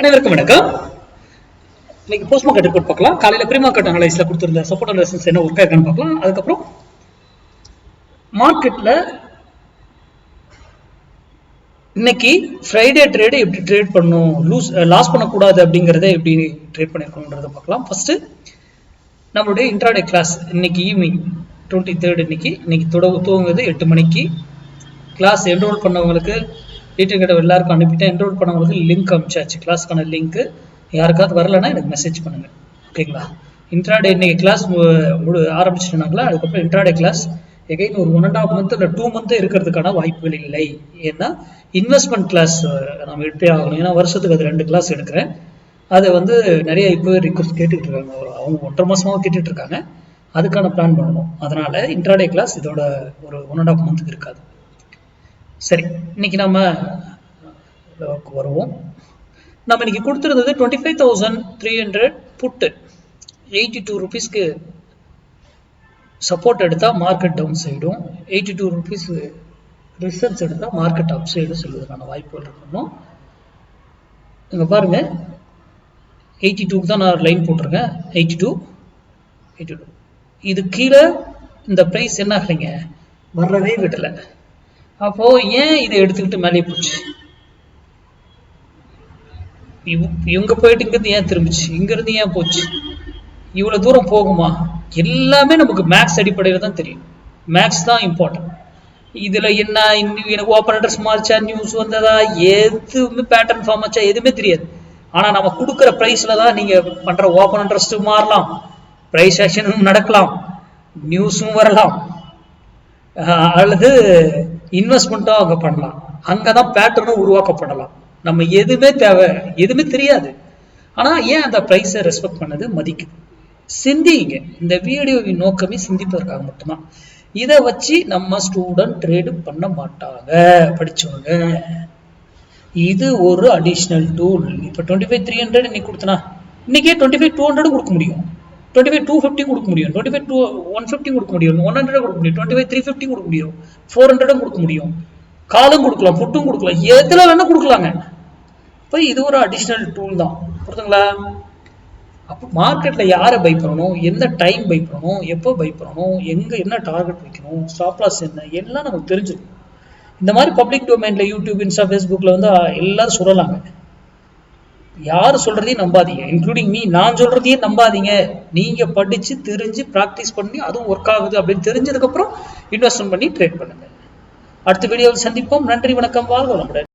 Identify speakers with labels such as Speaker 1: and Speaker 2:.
Speaker 1: அனைவருக்கும் வணக்கம். இன்னைக்கு போஸ்ட் மார்க்கெட் ரிப்போர்ட் பார்க்கலாம். காலையில ப்ரீ மார்க்கெட் அனலைஸ்ல கொடுத்திருந்த சப்போர்ட் அண்ட் ரெசிஸ்டன்ஸ் என்ன ஒர்க் ஆயிருக்குன்னு பார்க்கலாம். அதுக்கப்புறம் மார்க்கெட்ல இன்னைக்கு ஃப்ரைடே ட்ரேடு எப்படி ட்ரேட் பண்ணும், லாஸ் பண்ணக்கூடாது அப்படிங்கறத எப்படி ட்ரேட் பண்ணிருக்கோம்ன்றத பார்க்கலாம். ஃபர்ஸ்ட் நம்மளுடைய இன்ட்ராடே கிளாஸ் இன்னைக்கு ஈவினிங் 23rd இன்னைக்கு துவங்குது 8 மணிக்கு. கிளாஸ் என்ரோல் பண்ணவங்களுக்கு டீட்டெயில் கிட்ட எல்லாருக்கும் அனுப்பிட்டேன். என்ரோல் பண்ணவங்களுக்கு லிங்க் அனுப்பிச்சாச்சு. கிளாஸ்க்கான லிங்க் யாருக்காவது வரலன்னா எனக்கு மெசேஜ் பண்ணுங்க, ஓகேங்களா? இன்ட்ராடே இன்னைக்கு கிளாஸ் ஆரம்பிச்சிட்டாங்களா, அதுக்கப்புறம் இன்ட்ராடே கிளாஸ் எகைன் ஒரு 1.5 month இல்லை 2 month இருக்கிறதுக்கான வாய்ப்புகள் இல்லை. ஏன்னா இன்வெஸ்ட்மெண்ட் கிளாஸ் நம்ம எடுத்தே ஆகணும். ஏன்னா வருஷத்துக்கு அது 2 கிளாஸ் எடுக்கிறேன். அதை நிறைய இப்போ ரிக்வஸ்ட் கேட்டுக்கிட்டு இருக்காங்க. அவங்க 1.5 மாசமாக கேட்டுட்டு இருக்காங்க. அதுக்கான பிளான் பண்ணணும். அதனால இன்ட்ராடே கிளாஸ் இதோட ஒரு 1.5 month இருக்காது. சரி, இன்னைக்கு நம்ம வருவோம். நம்ம இன்னைக்கு கொடுத்துருந்தது 25,300 புட்டு 82 rupeesக்கு சப்போர்ட் எடுத்தா மார்க்கெட் டவுன் சைடும், 82 rupees ரிசல்ட்ஸ் எடுத்தா மார்க்கெட் அப் சைடும் சொல்வதற்கான வாய்ப்புகள் இருக்கணும். இங்க பாருங்க, 82க்கு தான் நான் லைன் போட்டிருக்கேன். 82 இது கீழே இந்த பிரைஸ் என்ன ஆகலைங்க, வரவே விடலை. அப்போ ஏன் இதை எடுத்துக்கிட்டு மேலே போச்சு? இவங்க போயிட்டு இங்கிருந்து ஏன் திரும்பிச்சு, இங்க இருந்து ஏன் போச்சு, இவ்வளவு தூரம் போகுமா? எல்லாமே நமக்கு மேக்ஸ் அடிப்படையில தான் தெரியும். மேக்ஸ் தான் இம்பார்ட்டன்ட். இதுல என்ன எனக்கு ஓப்பன் அட்ரஸ் மாறிச்சா, நியூஸ் வந்ததா, எதுவுமே பேட்டர்ன் ஃபார்ம் ஆச்சா எதுவுமே தெரியாது. ஆனா நம்ம கொடுக்குற பிரைஸ்ல தான் நீங்க பண்ற ஓப்பன் அட்ரஸ்ட் மாறலாம், பிரைஸ் ஆக்ஷனும் நடக்கலாம், நியூஸும் வரலாம், அல்லது இன்வெஸ்ட்மெண்ட்டும் அங்க பண்ணலாம். அங்கதான் பேட்டர்னும் உருவாக்கப்படலாம். நம்ம எதுவுமே எதுவுமே தெரியாது. ஆனா ஏன் அந்த பிரைஸை ரெஸ்பெக்ட் பண்ணது, மதிக்குது. சிந்திங்க. இந்த வீடியோவின் நோக்கமே சிந்திப்பதற்காக மட்டும்தான். இதை வச்சு நம்ம ஸ்டூடெண்ட் ட்ரேடு பண்ண மாட்டாங்க, படிச்சவங்க. இது ஒரு அடிஷனல் டூல். இப்ப 25,300 இன்னைக்கு கொடுத்தனா, இன்னைக்கே 25,200 கொடுக்க முடியும், 25,250 கொடுக்க முடியும், 25,150 கொடுக்க முடியும், 100 கொடுக்க முடியும், 25,350 கொடுக்க முடியும், 400 கொடுக்க முடியும், காலும் கொடுக்கலாம், புட்டும் கொடுக்கலாம், எதுல வேணா கொடுக்கலாங்க. இப்போ இது ஒரு அடிஷனல் டூல் தான், புரியுதுங்களா? அப்போ மார்க்கெட்ல யாரை பை பண்ணணும், எந்த டைம் பை பண்ணணும், எப்போ பை பண்ணணும், எங்க என்ன டார்கெட் வைக்கணும், ஸ்டாப் லாஸ் என்ன, எல்லாம் நமக்கு தெரிஞ்சிடும். இந்த மாதிரி பப்ளிக் டொமைன்ல யூடியூப், இன்ஸ்டா, ஃபேஸ்புக்ல எல்லாரும் சொல்லலாங்க. யாரு சொல்றதையும் நம்பாதீங்க, இன்க்ளூடிங் மீ. நான் சொல்றதையும் நம்பாதீங்க. நீங்க படிச்சு தெரிஞ்சு பிராக்டிஸ் பண்ணி அதுவும் ஒர்க் ஆகுது அப்படின்னு தெரிஞ்சதுக்கு அப்புறம் இன்வெஸ்ட்மெண்ட் பண்ணி ட்ரேட் பண்ணுங்க. அடுத்த வீடியோவில் சந்திப்போம். நன்றி, வணக்கம், வாழ்க வளமுடன்.